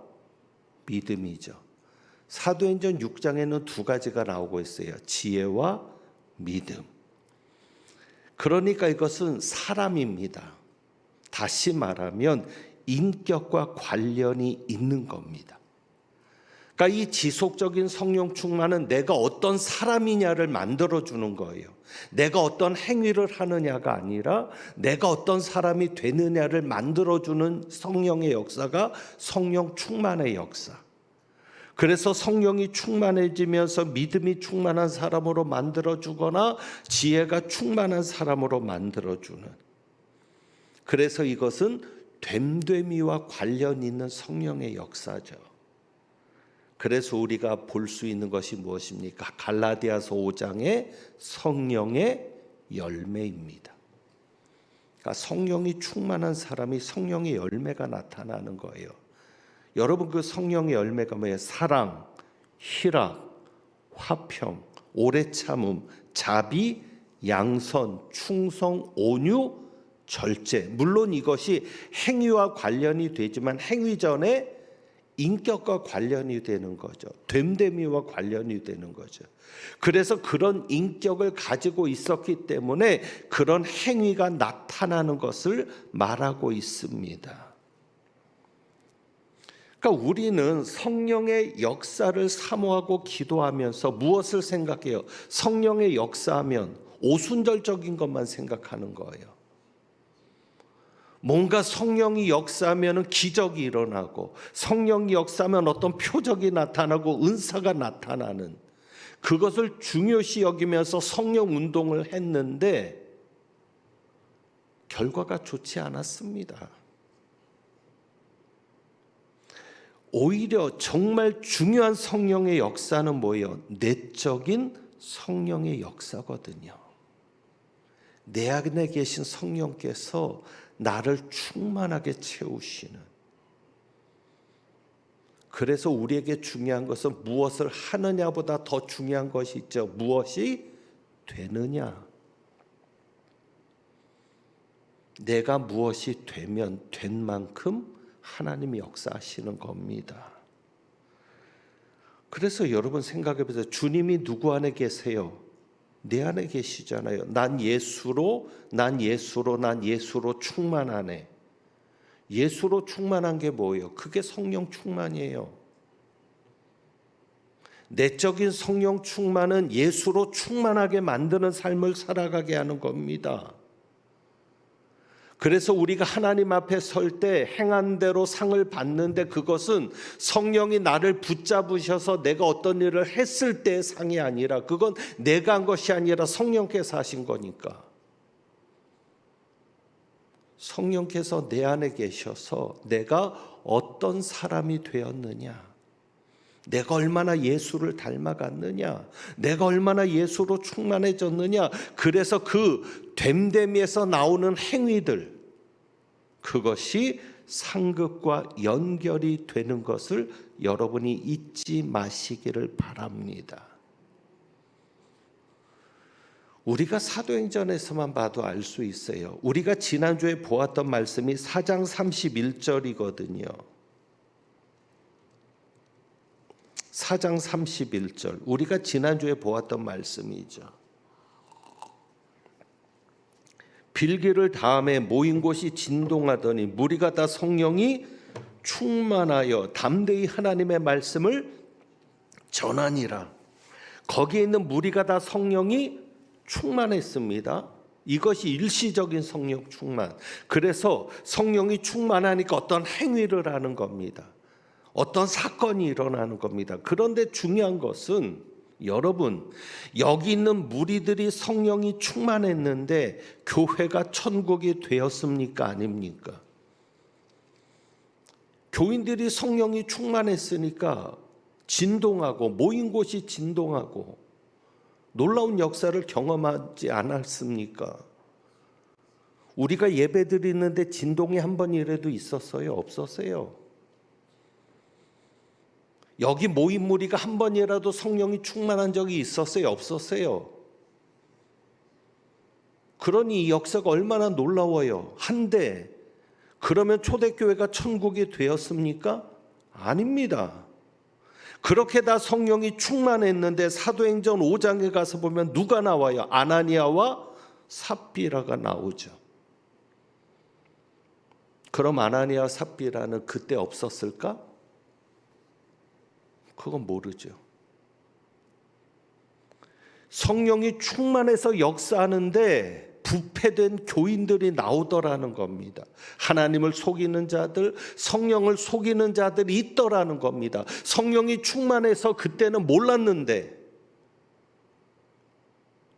[SPEAKER 5] 믿음이죠. 사도행전 6장에는 두 가지가 나오고 있어요. 지혜와 믿음. 그러니까 이것은 사람입니다. 다시 말하면 인격과 관련이 있는 겁니다. 그러니까 이 지속적인 성령 충만은 내가 어떤 사람이냐를 만들어주는 거예요. 내가 어떤 행위를 하느냐가 아니라 내가 어떤 사람이 되느냐를 만들어주는 성령의 역사가 성령 충만의 역사. 그래서 성령이 충만해지면서 믿음이 충만한 사람으로 만들어주거나 지혜가 충만한 사람으로 만들어주는. 그래서 이것은 됨됨이와 관련 있는 성령의 역사죠. 그래서 우리가 볼 수 있는 것이 무엇입니까? 갈라디아서 5장의 성령의 열매입니다. 그러니까 성령이 충만한 사람이 성령의 열매가 나타나는 거예요. 여러분 그 성령의 열매가 뭐예요? 사랑, 희락, 화평, 오래 참음, 자비, 양선, 충성, 온유, 절제. 물론 이것이 행위와 관련이 되지만 행위 전에 인격과 관련이 되는 거죠. 됨됨이와 관련이 되는 거죠. 그래서 그런 인격을 가지고 있었기 때문에 그런 행위가 나타나는 것을 말하고 있습니다. 그러니까 우리는 성령의 역사를 사모하고 기도하면서 무엇을 생각해요? 성령의 역사하면 오순절적인 것만 생각하는 거예요. 뭔가 성령이 역사하면 기적이 일어나고 성령이 역사하면 어떤 표적이 나타나고 은사가 나타나는 그것을 중요시 여기면서 성령 운동을 했는데 결과가 좋지 않았습니다. 오히려 정말 중요한 성령의 역사는 뭐예요? 내적인 성령의 역사거든요. 내 안에 계신 성령께서 나를 충만하게 채우시는. 그래서 우리에게 중요한 것은 무엇을 하느냐보다 더 중요한 것이 있죠. 무엇이? 되느냐? 내가 무엇이 되면 된 만큼 하나님이 역사하시는 겁니다. 그래서 여러분 생각해 보세요. 주님이 누구 안에 계세요? 내 안에 계시잖아요. 난 예수로 충만하네. 예수로 충만한 게 뭐예요? 그게 성령 충만이에요. 내적인 성령 충만은 예수로 충만하게 만드는 삶을 살아가게 하는 겁니다. 그래서 우리가 하나님 앞에 설 때 행한 대로 상을 받는데 그것은 성령이 나를 붙잡으셔서 내가 어떤 일을 했을 때의 상이 아니라 그건 내가 한 것이 아니라 성령께서 하신 거니까. 성령께서 내 안에 계셔서 내가 어떤 사람이 되었느냐, 내가 얼마나 예수를 닮아갔느냐, 내가 얼마나 예수로 충만해졌느냐, 그래서 그 됨됨이에서 나오는 행위들, 그것이 상급과 연결이 되는 것을 여러분이 잊지 마시기를 바랍니다. 우리가 사도행전에서만 봐도 알 수 있어요. 우리가 지난주에 보았던 말씀이 4장 31절이거든요. 4장 31절, 우리가 지난주에 보았던 말씀이죠. 빌기를 다음에 모인 곳이 진동하더니 무리가 다 성령이 충만하여 담대히 하나님의 말씀을 전하니라. 거기에 있는 무리가 다 성령이 충만했습니다. 이것이 일시적인 성령 충만. 그래서 성령이 충만하니까 어떤 행위를 하는 겁니다. 어떤 사건이 일어나는 겁니다. 그런데 중요한 것은 여러분, 여기 있는 무리들이 성령이 충만했는데 교회가 천국이 되었습니까? 아닙니까? 교인들이 성령이 충만했으니까 진동하고 모인 곳이 진동하고 놀라운 역사를 경험하지 않았습니까? 우리가 예배 드리는데 진동이 한 번이라도 있었어요? 없었어요? 여기 모인 무리가 한 번이라도 성령이 충만한 적이 있었어요? 없었어요? 그러니 이 역사가 얼마나 놀라워요. 한데 그러면 초대교회가 천국이 되었습니까? 아닙니다. 그렇게 다 성령이 충만했는데 사도행전 5장에 가서 보면 누가 나와요? 아나니아와 삽비라가 나오죠. 그럼 아나니아 삽비라는 그때 없었을까? 그건 모르죠. 성령이 충만해서 역사하는데 부패된 교인들이 나오더라는 겁니다. 하나님을 속이는 자들, 성령을 속이는 자들이 있더라는 겁니다. 성령이 충만해서 그때는 몰랐는데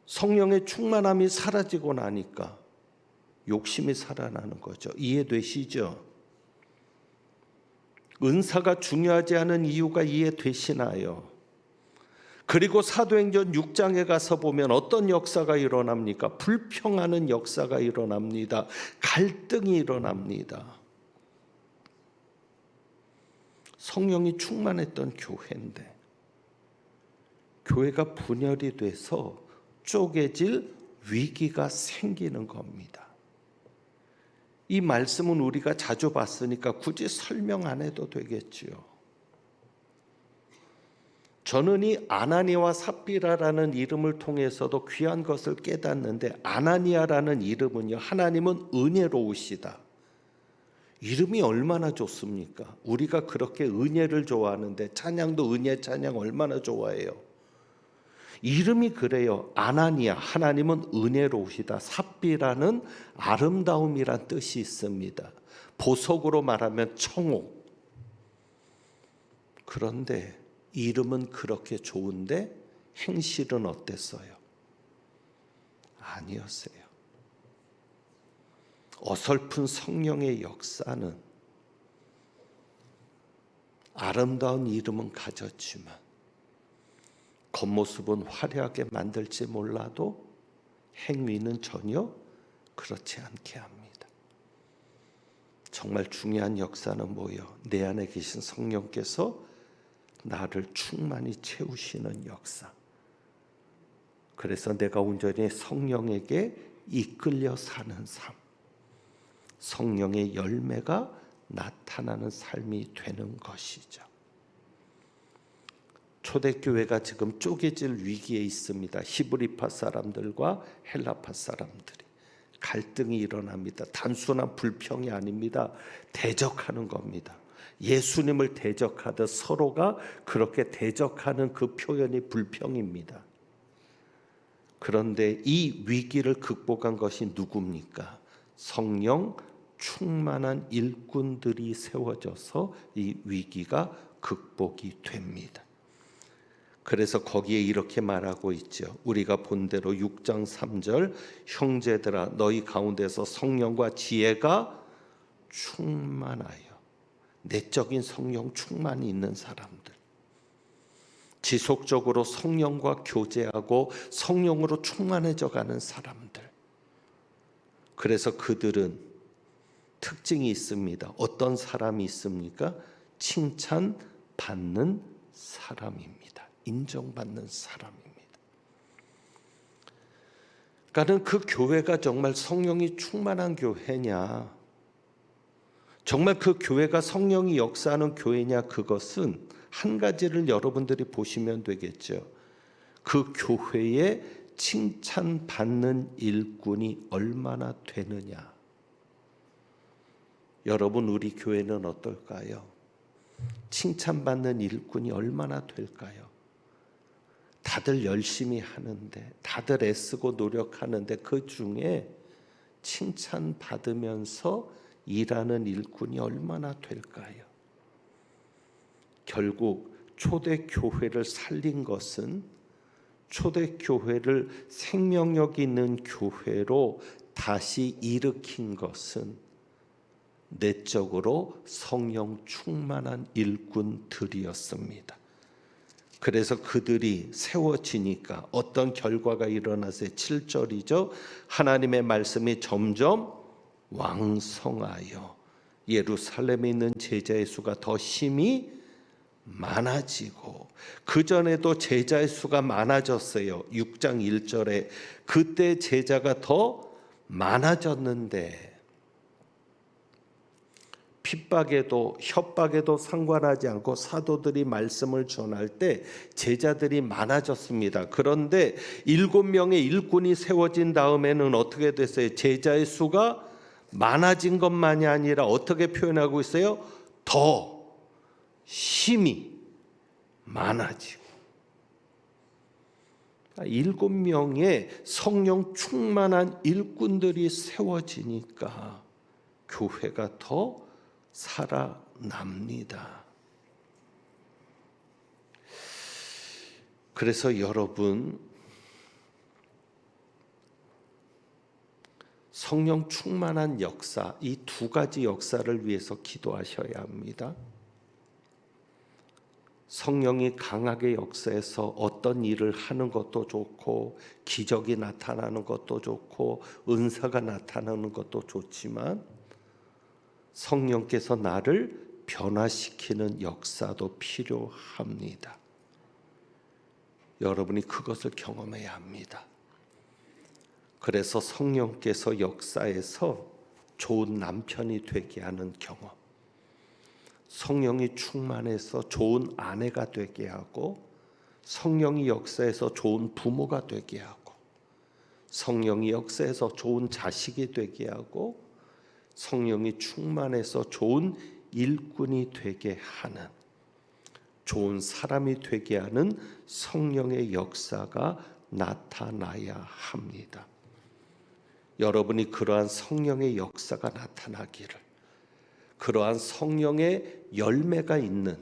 [SPEAKER 5] 성령의 충만함이 사라지고 나니까 욕심이 살아나는 거죠. 이해되시죠? 은사가 중요하지 않은 이유가 이해되시나요? 그리고 사도행전 6장에 가서 보면 어떤 역사가 일어납니까? 불평하는 역사가 일어납니다. 갈등이 일어납니다. 성령이 충만했던 교회인데 교회가 분열이 돼서 쪼개질 위기가 생기는 겁니다. 이 말씀은 우리가 자주 봤으니까 굳이 설명 안 해도 되겠지요. 저는 이 아나니아와 삽비라라는 이름을 통해서도 귀한 것을 깨닫는데 아나니아라는 이름은요, 하나님은 은혜로우시다. 이름이 얼마나 좋습니까? 우리가 그렇게 은혜를 좋아하는데 찬양도 은혜 찬양 얼마나 좋아해요. 이름이 그래요. 아나니아, 하나님은 은혜로우시다. 삽비라는 아름다움이란 뜻이 있습니다. 보석으로 말하면 청옥. 그런데 이름은 그렇게 좋은데 행실은 어땠어요? 아니었어요. 어설픈 성령의 역사는 아름다운 이름은 가졌지만 겉모습은 화려하게 만들지 몰라도 행위는 전혀 그렇지 않게 합니다. 정말 중요한 역사는 뭐예요? 내 안에 계신 성령께서 나를 충만히 채우시는 역사. 그래서 내가 온전히 성령에게 이끌려 사는 삶, 성령의 열매가 나타나는 삶이 되는 것이죠. 초대교회가 지금 쪼개질 위기에 있습니다. 히브리파 사람들과 헬라파 사람들이 갈등이 일어납니다. 단순한 불평이 아닙니다. 대적하는 겁니다. 예수님을 대적하듯 서로가 그렇게 대적하는 그 표현이 불평입니다. 그런데 이 위기를 극복한 것이 누굽니까? 성령 충만한 일꾼들이 세워져서 이 위기가 극복이 됩니다. 그래서 거기에 이렇게 말하고 있죠. 우리가 본대로 6장 3절 형제들아 너희 가운데서 성령과 지혜가 충만하여, 내적인 성령 충만이 있는 사람들, 지속적으로 성령과 교제하고 성령으로 충만해져 가는 사람들. 그래서 그들은 특징이 있습니다. 어떤 사람이 있습니까? 칭찬받는 사람입니다. 인정받는 사람입니다. 그러니까 그 교회가 정말 성령이 충만한 교회냐, 정말 그 교회가 성령이 역사하는 교회냐, 그것은 한 가지를 여러분들이 보시면 되겠죠. 그 교회에 칭찬받는 일꾼이 얼마나 되느냐. 여러분, 우리 교회는 어떨까요? 칭찬받는 일꾼이 얼마나 될까요? 다들 열심히 하는데, 다들 애쓰고 노력하는데 그 중에 칭찬받으면서 일하는 일꾼이 얼마나 될까요? 결국 초대교회를 살린 것은, 초대교회를 생명력 있는 교회로 다시 일으킨 것은 내적으로 성령 충만한 일꾼들이었습니다. 그래서 그들이 세워지니까 어떤 결과가 일어나서 7절이죠. 하나님의 말씀이 점점 왕성하여 예루살렘에 있는 제자의 수가 더 심히 많아지고, 그전에도 제자의 수가 많아졌어요. 6장 1절에 그때 제자가 더 많아졌는데, 핍박에도 협박에도 상관하지 않고 사도들이 말씀을 전할 때 제자들이 많아졌습니다. 그런데 7명의 일꾼이 세워진 다음에는 어떻게 됐어요? 제자의 수가 많아진 것만이 아니라 어떻게 표현하고 있어요? 더 힘이 많아지고. 7명의 성령 충만한 일꾼들이 세워지니까 교회가 더 살아납니다. 그래서 여러분, 성령 충만한 역사, 이 두 가지 역사를 위해서 기도하셔야 합니다. 성령이 강하게 역사해서 어떤 일을 하는 것도 좋고, 기적이 나타나는 것도 좋고, 은사가 나타나는 것도 좋지만 성령께서 나를 변화시키는 역사도 필요합니다. 여러분이 그것을 경험해야 합니다. 그래서 성령께서 역사해서 좋은 남편이 되게 하는 경험, 성령이 충만해서 좋은 아내가 되게 하고, 성령이 역사해서 좋은 부모가 되게 하고, 성령이 역사해서 좋은 자식이 되게 하고, 성령이 충만해서 좋은 일꾼이 되게 하는, 좋은 사람이 되게 하는 성령의 역사가 나타나야 합니다. 여러분이 그러한 성령의 역사가 나타나기를, 그러한 성령의 열매가 있는,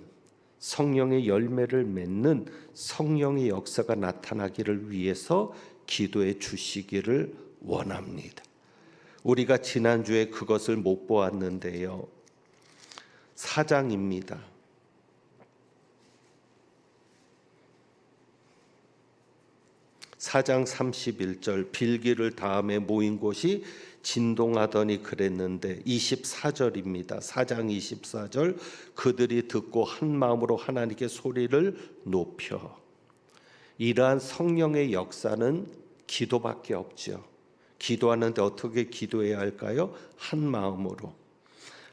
[SPEAKER 5] 성령의 열매를 맺는 성령의 역사가 나타나기를 위해서 기도해 주시기를 원합니다. 우리가 지난주에 그것을 못 보았는데요. 4장입니다. 4장 31절 빌기를 다음에 모인 곳이 진동하더니 그랬는데 24절입니다. 4장 24절 그들이 듣고 한 마음으로 하나님께 소리를 높여. 이러한 성령의 역사는 기도밖에 없죠. 기도하는데 어떻게 기도해야 할까요? 한 마음으로.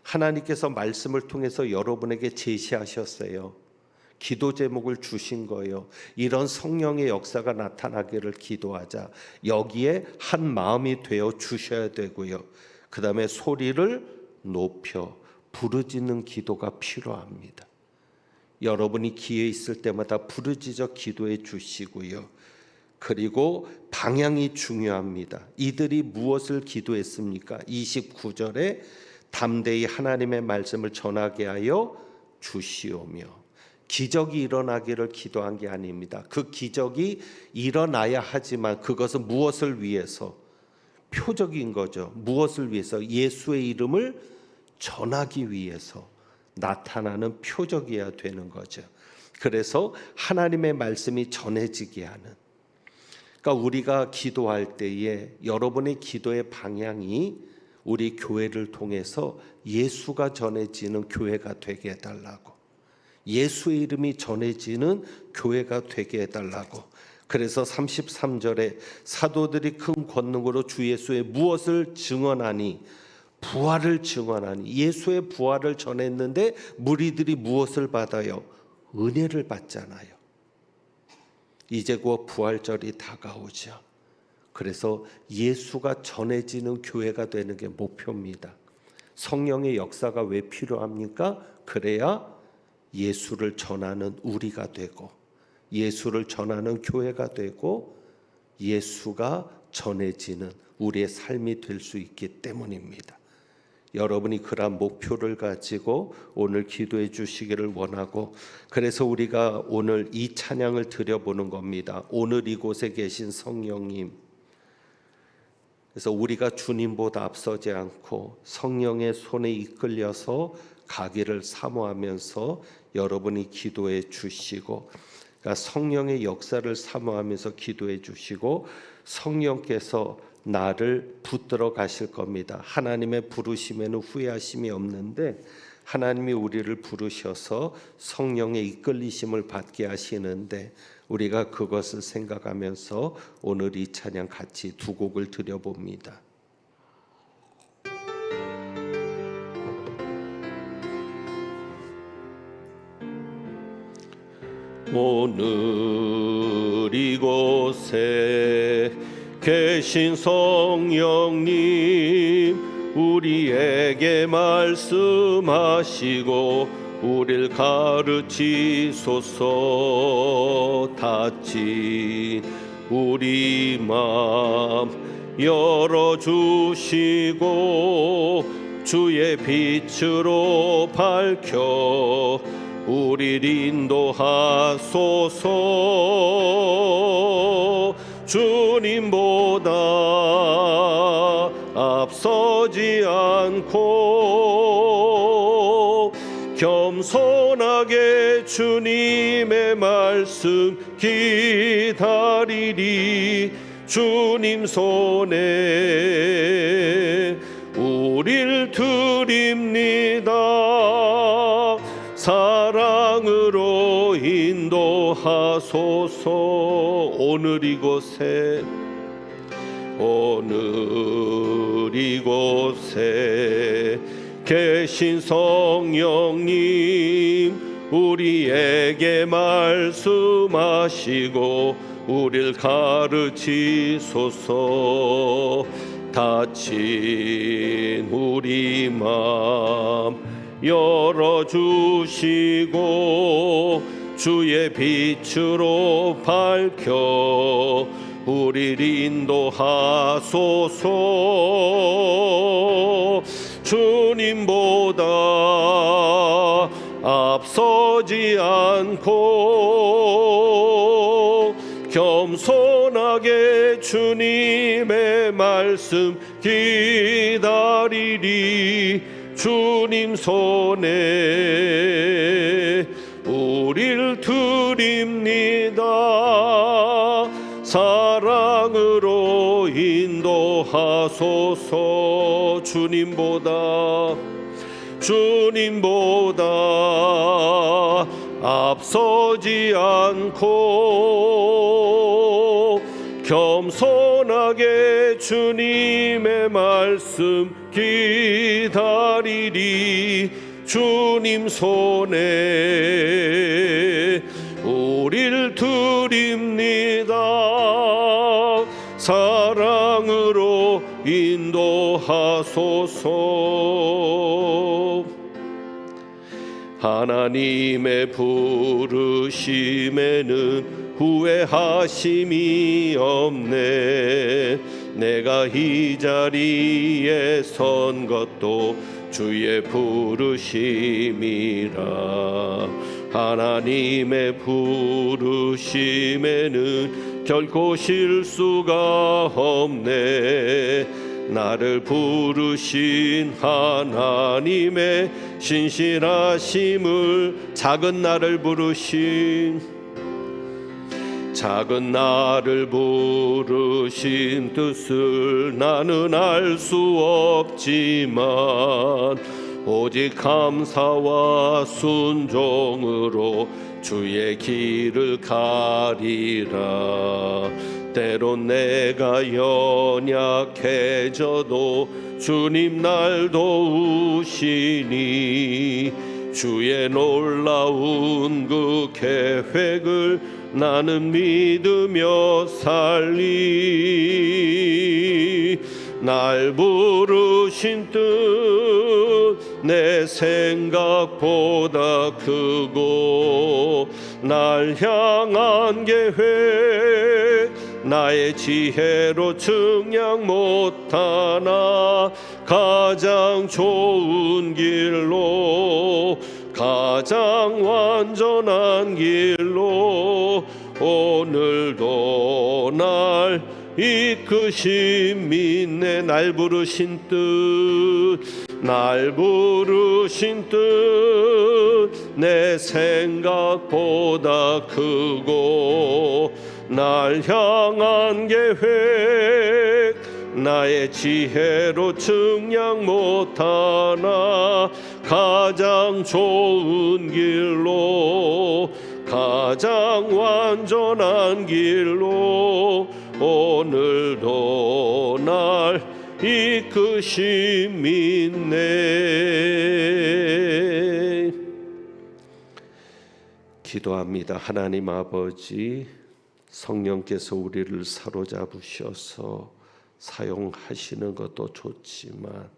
[SPEAKER 5] 하나님께서 말씀을 통해서 여러분에게 제시하셨어요. 기도 제목을 주신 거예요. 이런 성령의 역사가 나타나기를 기도하자. 여기에 한 마음이 되어 주셔야 되고요. 그 다음에 소리를 높여 부르짖는 기도가 필요합니다. 여러분이 기회 있을 때마다 부르짖어 기도해 주시고요. 그리고 방향이 중요합니다. 이들이 무엇을 기도했습니까? 29절에 담대히 하나님의 말씀을 전하게 하여 주시오며, 기적이 일어나기를 기도한 게 아닙니다. 그 기적이 일어나야 하지만 그것은 무엇을 위해서? 표적인 거죠. 무엇을 위해서? 예수의 이름을 전하기 위해서 나타나는 표적이어야 되는 거죠. 그래서 하나님의 말씀이 전해지게 하는, 그러니까 우리가 기도할 때에 여러분의 기도의 방향이 우리 교회를 통해서 예수가 전해지는 교회가 되게 해달라고, 예수의 이름이 전해지는 교회가 되게 해달라고. 그래서 33절에 사도들이 큰 권능으로 주 예수의 무엇을 증언하니? 부활을 증언하니. 예수의 부활을 전했는데 무리들이 무엇을 받아요? 은혜를 받잖아요. 이제 곧 부활절이 다가오죠. 그래서 예수가 전해지는 교회가 되는 게 목표입니다. 성령의 역사가 왜 필요합니까? 그래야 예수를 전하는 우리가 되고, 예수를 전하는 교회가 되고, 예수가 전해지는 우리의 삶이 될 수 있기 때문입니다. 여러분이 그러한 목표를 가지고 오늘 기도해 주시기를 원하고, 그래서 우리가 오늘 이 찬양을 드려보는 겁니다. 오늘 이곳에 계신 성령님, 그래서 우리가 주님보다 앞서지 않고 성령의 손에 이끌려서 가기를 사모하면서 여러분이 기도해 주시고, 그러니까 성령의 역사를 사모하면서 기도해 주시고, 성령께서 나를 붙들어 가실 겁니다. 하나님의 부르심에는 후회하심이 없는데 하나님이 우리를 부르셔서 성령의 이끌리심을 받게 하시는데, 우리가 그것을 생각하면서 오늘 이 찬양 같이 두 곡을 드려봅니다. 오늘 이곳에 계신 성령님, 우리에게 말씀하시고 우릴 가르치소서. 닫힌 우리 마음 열어주시고 주의 빛으로 밝혀 우릴 인도하소서. 주님보다 앞서지 않고 겸손하게 주님의 말씀 기다리리. 주님 손에 우릴 드립니다. 사랑으로 인도하소서. 오늘 이곳에 계신 성령님, 우리에게 말씀하시고 우릴 가르치소서. 닫힌 우리 마음 열어주시고 주의 빛으로 밝혀 우릴 인도하소서. 주님보다 앞서지 않고 겸손하게 주님의 말씀 기다리리. 주님 손에 우릴 드립니다. 사랑으로 인도하소서. 주님보다 앞서지 않고 겸손하게 주님의 말씀 기다리리. 주님 손에 우릴 드립니다. 사랑으로 인도하소서. 하나님의 부르심에는 후회하심이 없네. 내가 이 자리에 선 것도 주의 부르심이라. 하나님의 부르심에는 결코 실수가 없네. 나를 부르신 하나님의 신실하심을, 작은 나를 부르신 뜻을 나는 알 수 없지만 오직 감사와 순종으로 주의 길을 가리라. 때론 내가 연약해져도 주님 날 도우시니 주의 놀라운 그 계획을 나는 믿으며 살리. 날 부르신 뜻 내 생각보다 크고 날 향한 계획 나의 지혜로 측량 못하나 가장 좋은 길로, 가장 완전한 길로 오늘도 날 이끄심 믿네. 날 부르신 뜻, 날 부르신 뜻 내 생각보다 크고 날 향한 계획 나의 지혜로 측량 못하나 가장 좋은 길로, 가장 완전한 길로 오늘도 날 이끄심 있네. 기도합니다. 하나님 아버지, 성령께서 우리를 사로잡으셔서 사용하시는 것도 좋지만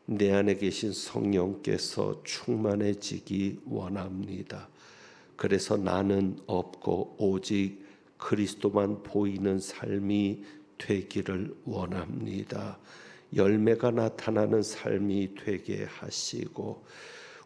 [SPEAKER 5] 내 안에 계신 성령께서 충만해지기 원합니다. 그래서 나는 없고 오직 그리스도만 보이는 삶이 되기를 원합니다. 열매가 나타나는 삶이 되게 하시고,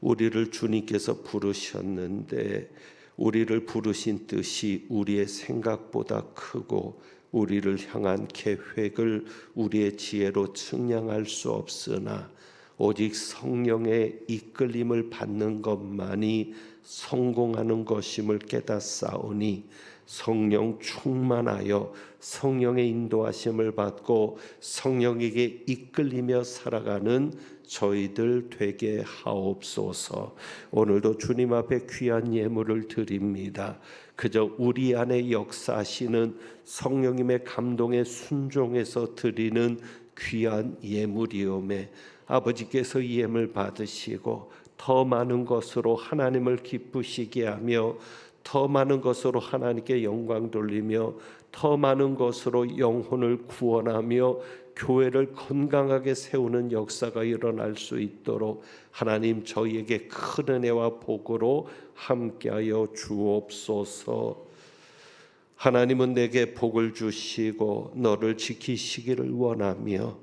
[SPEAKER 5] 우리를 주님께서 부르셨는데 우리를 부르신 뜻이 우리의 생각보다 크고 우리를 향한 계획을 우리의 지혜로 측량할 수 없으나 오직 성령의 이끌림을 받는 것만이 성공하는 것임을 깨닫사오니 성령 충만하여 성령의 인도하심을 받고 성령에게 이끌리며 살아가는 저희들 되게 하옵소서. 오늘도 주님 앞에 귀한 예물을 드립니다. 그저 우리 안에 역사하시는 성령님의 감동에 순종해서 드리는 귀한 예물이오매 아버지께서 이 예물 받으시고 더 많은 것으로 하나님을 기쁘시게 하며 더 많은 것으로 하나님께 영광 돌리며 더 많은 것으로 영혼을 구원하며 교회를 건강하게 세우는 역사가 일어날 수 있도록 하나님 저희에게 큰 은혜와 복으로 함께하여 주옵소서. 하나님은 내게 복을 주시고 너를 지키시기를 원하며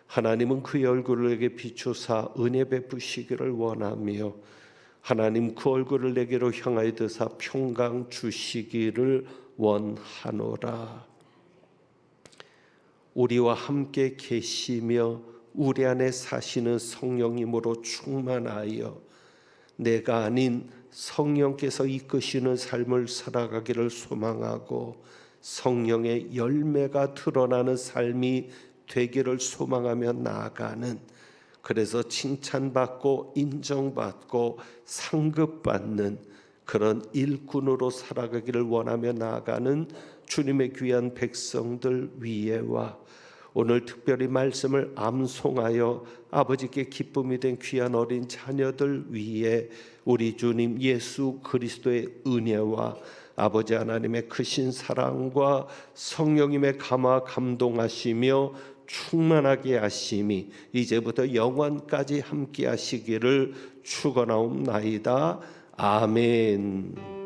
[SPEAKER 5] 하나님은 그의 얼굴을 내게 비추사 은혜 베푸시기를 원하며 하나님 그 얼굴을 내게로 향하여 드사 평강 주시기를 원하노라. 우리와 함께 계시며 우리 안에 사시는 성령님으로 충만하여 내가 아닌 성령께서 이끄시는 삶을 살아가기를 소망하고 성령의 열매가 드러나는 삶이 되기를 소망하며 나아가는, 그래서 칭찬받고 인정받고 상급받는 그런 일꾼으로 살아가기를 원하며 나아가는 주님의 귀한 백성들 위에와 오늘 특별히 말씀을 암송하여 아버지께 기쁨이 된 귀한 어린 자녀들 위에 우리 주님 예수 그리스도의 은혜와 아버지 하나님의 크신 사랑과 성령님의 감화 감동하시며 충만하게 하심이 이제부터 영원까지 함께 하시기를 축원하옵나이다. 아멘.